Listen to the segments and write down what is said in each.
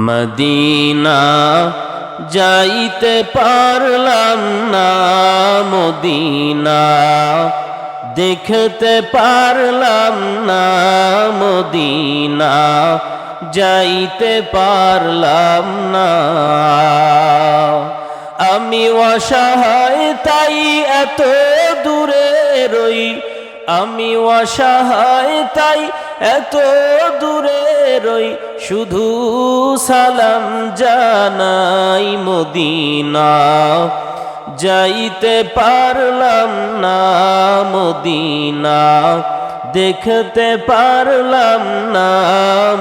Medina যাইতে পারলাম না, মদিনা দেখতে পারলাম না, মদিনা যাইতে পারলাম না। আমি অসহায় তাই এত দূরে রই, আমি অসহায় তাই এত দূরে রই, শুধু সালাম জানাই মদিনা যাইতে পারলাম না, মদিনা দেখতে পারলাম না,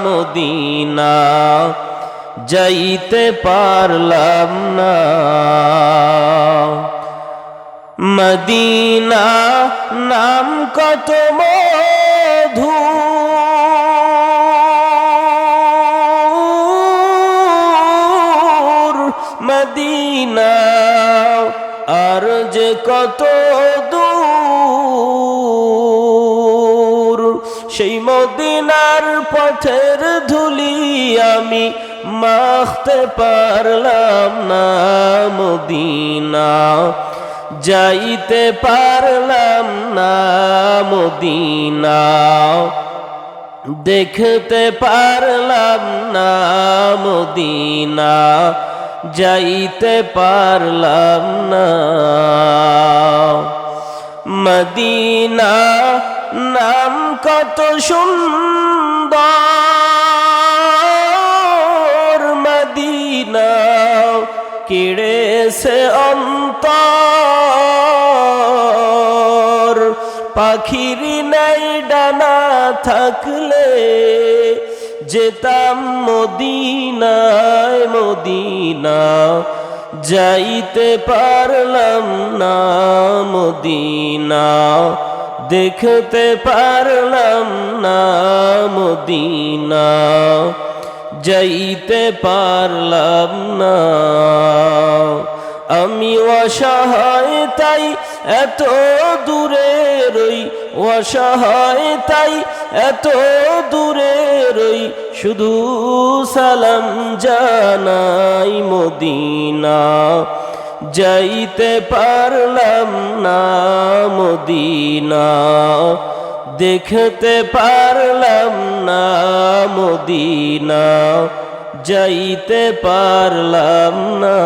মদিনা যাইতে পারলাম না। মদিনা নাম কত মধুর, মদিনা আর যে কত দূর, সেই মদিনার পথের ধুলি আমি মাখতে পারলাম না, মদিনা যাইতে পারলাম না, মদিনা দেখতে পারলাম না, মদিনা যাইতে পারলাম না। মদিনা নাম কত সুন্দর, মদিনা কেড়েছে অন্তর, পাখির নাই ডানা থাকলে যেতাম মদিনায়, মদিনা যাইতে পারলাম না, মদিনা দেখতে পারলাম না, মদিনা যাইতে পারলাম না। আমি অসহায় তাই এত দূরে রই, অসহায় তাই এত দূরে রই, শুধু সালাম জানাই মদিনা যাইতে পারলাম না, মদিনা দেখতে পারলাম না, মদিনা যাইতে পারলাম না।